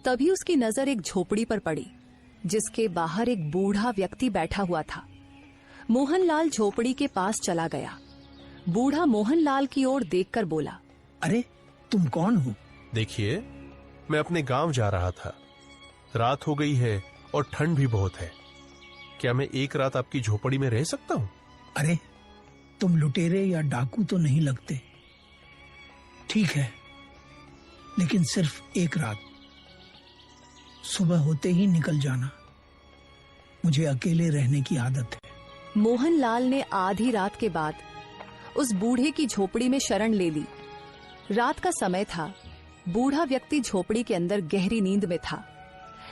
तभी उसकी नजर एक झोपड़ी पर पड़ी, जिसके बाहर एक बूढ़ा व्यक्ति बैठा हुआ था। मोहनलाल झोपड़ी के पास चला गया। बूढ़ा मोहनलाल की ओर देखकर बोला, अरे तुम कौन हो? देखिए, मैं अपने गांव जा रहा था। रात हो गई है और ठंड भी बहुत है। क्या मैं एक रात आपकी झोपड़ी में रह सकता हूँ? अरे तुम लुटेरे या डाकू तो नहीं लगते। ठीक है, लेकिन सिर्फ एक रात। सुबह होते ही निकल जाना। मुझे अकेले रहने की आदत है। मोहनलाल ने आधी रात के बाद उस बूढ़े की झोपड़ी में शरण ले ली। रात का समय था। बूढ़ा व्यक्ति झोपड़ी के अंदर गहरी नींद में था,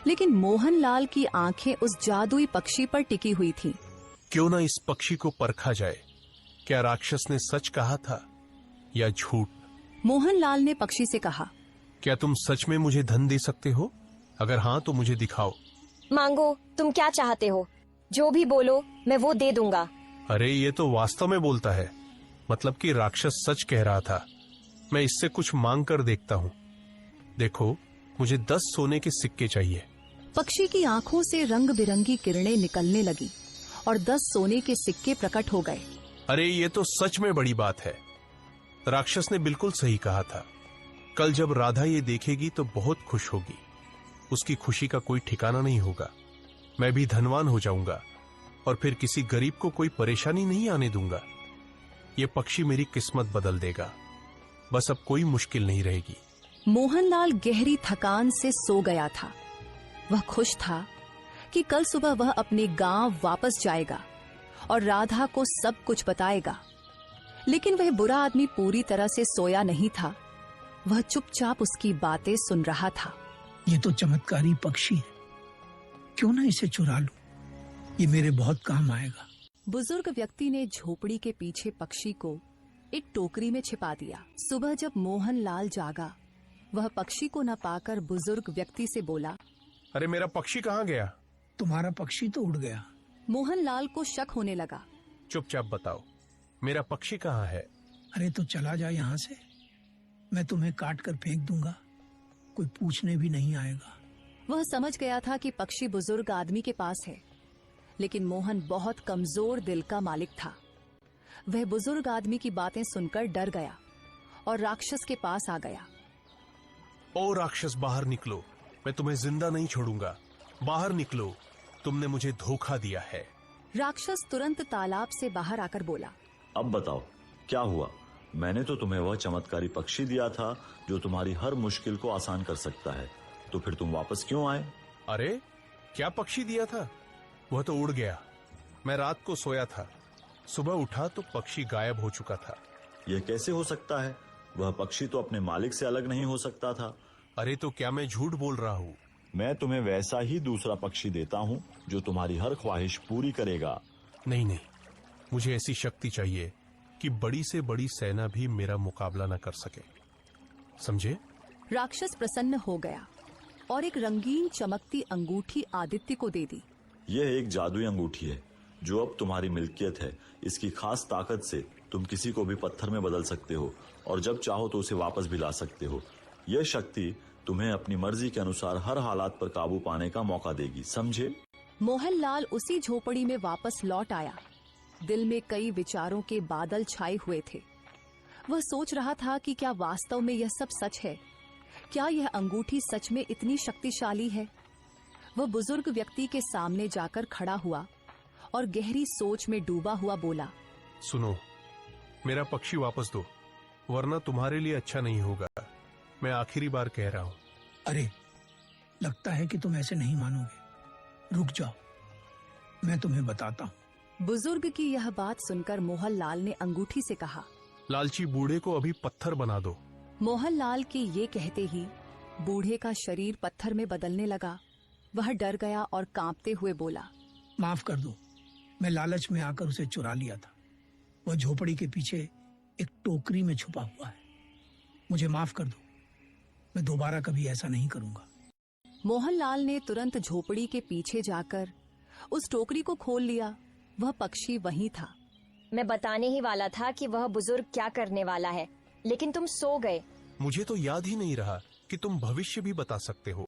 लेकिन मोहनलाल की आंखें उस जादुई पक्षी पर टिकी हुई थीं। क्यों ना इस पक्षी को परखा जाए। क्या राक्षस ने सच कहा था या झूठ? मोहनलाल ने पक्षी से कहा, क्या तुम सच में मुझे धन दे सकते हो? अगर हाँ तो मुझे दिखाओ। मांगो, तुम क्या चाहते हो? जो भी बोलो मैं वो दे दूंगा। अरे ये तो वास्तव में बोलता है। मतलब कि राक्षस सच कह रहा था। मैं इससे कुछ मांग कर देखता हूँ। देखो, मुझे 10 सोने के सिक्के चाहिए। पक्षी की आंखों से रंग बिरंगी किरणें निकलने लगी और 10 सोने के सिक्के प्रकट हो गए। अरे ये तो सच में बड़ी बात है। राक्षस ने बिल्कुल सही कहा था। कल जब राधा ये देखेगी तो बहुत खुश होगी। उसकी खुशी का कोई ठिकाना नहीं होगा। मैं भी धनवान हो जाऊंगा और फिर किसी गरीब को कोई परेशानी नहीं आने दूंगा। ये पक्षी मेरी किस्मत बदल देगा। बस अब कोई मुश्किल नहीं रहेगी। मोहनलाल गहरी थकान से सो गया था। वह खुश था कि कल सुबह वह अपने गांव वापस जाएगा और राधा को सब कुछ बताएगा। लेकिन वह बुरा आदमी पूरी तरह से सोया नहीं था। वह चुपचाप उसकी बातें सुन रहा था। ये तो चमत्कारी पक्षी है, क्यों ना इसे चुरा लूं? ये मेरे बहुत काम आएगा। बुजुर्ग व्यक्ति ने झोपड़ी के पीछे पक्षी को एक टोकरी में छिपा दिया। सुबह जब मोहनलाल जागा, वह पक्षी को न पाकर बुजुर्ग व्यक्ति से बोला, अरे मेरा पक्षी कहाँ गया? तुम्हारा पक्षी तो उड़ गया। मोहनलाल को शक होने लगा। चुपचाप बताओ, मेरा पक्षी कहाँ है? अरे तो चला जा यहाँ से, मैं तुम्हें काट कर फेंक दूंगा। कोई पूछने भी नहीं आएगा। वह समझ गया था कि पक्षी बुजुर्ग आदमी के पास है, लेकिन मोहन बहुत कमजोर दिल का मालिक था। वह बुजुर्ग आदमी की बातें सुनकर डर गया और राक्षस के पास आ गया। ओ राक्षस, बाहर निकलो। मैं तुम्हें जिंदा नहीं छोड़ूंगा। बाहर निकलो, तुमने मुझे धोखा दिया है। राक्षस तुरंत तालाब से बाहर आकर बोला, अब बताओ क्या हुआ? मैंने तो तुम्हें वह चमत्कारी पक्षी दिया था जो तुम्हारी हर मुश्किल को आसान कर सकता है। तो फिर तुम वापस क्यों आए? अरे क्या पक्षी दिया था? वह तो उड़ गया। मैं रात को सोया था। सुबह उठा तो पक्षी गायब हो चुका था। यह कैसे हो सकता है? वह पक्षी तो अपने मालिक से अलग नहीं हो सकता था। अरे तो क्या मैं झूठ बोल रहा हूँ? मैं तुम्हें वैसा ही दूसरा पक्षी देता हूँ जो तुम्हारी हर ख्वाहिश पूरी करेगा। नहीं नहीं, मुझे ऐसी शक्ति चाहिए कि बड़ी से बड़ी सेना भी मेरा मुकाबला न कर सके। समझे? राक्षस प्रसन्न हो गया और एक रंगीन चमकती अंगूठी आदित्य को दे दी। यह एक जादुई अंगूठी है जो अब तुम्हारी मिल्कियत है। इसकी खास ताकत से तुम किसी को भी पत्थर में बदल सकते हो और जब चाहो तो उसे वापस भी ला सकते हो। यह शक्ति तुम्हें अपनी मर्जी के अनुसार हर हालात पर काबू पाने का मौका देगी। समझे? मोहनलाल उसी झोपड़ी में वापस लौट आया। दिल में कई विचारों के बादल छाए हुए थे। वह सोच रहा था कि क्या वास्तव में यह सब सच है? क्या यह अंगूठी सच में इतनी शक्तिशाली है? वह बुजुर्ग व्यक्ति के सामने जाकर खड़ा हुआ और गहरी सोच में डूबा हुआ बोला, सुनो, मेरा पक्षी वापस दो, वरना तुम्हारे लिए अच्छा नहीं होगा। मैं आखिरी बार कह रहा हूँ। अरे लगता है कि तुम ऐसे नहीं मानोगे। रुक जाओ, मैं तुम्हें बताता हूँ। बुजुर्ग की यह बात सुनकर मोहनलाल ने अंगूठी से कहा, लालची बूढ़े को अभी पत्थर बना दो। मोहनलाल के ये कहते ही बूढ़े का शरीर पत्थर में बदलने लगा। वह डर गया और कांपते हुए बोला, माफ कर दो, मैं लालच में आकर उसे चुरा लिया था। वह झोपड़ी के पीछे एक टोकरी में छुपा हुआ है। मुझे माफ कर दो, मैं दोबारा कभी ऐसा नहीं करूंगा। मोहनलाल ने तुरंत झोपड़ी के पीछे जाकर उस टोकरी को खोल लिया। वह पक्षी वहीं था। मैं बताने ही वाला था कि वह बुजुर्ग क्या करने वाला है, लेकिन तुम सो गए। मुझे तो याद ही नहीं रहा कि तुम भविष्य भी बता सकते हो।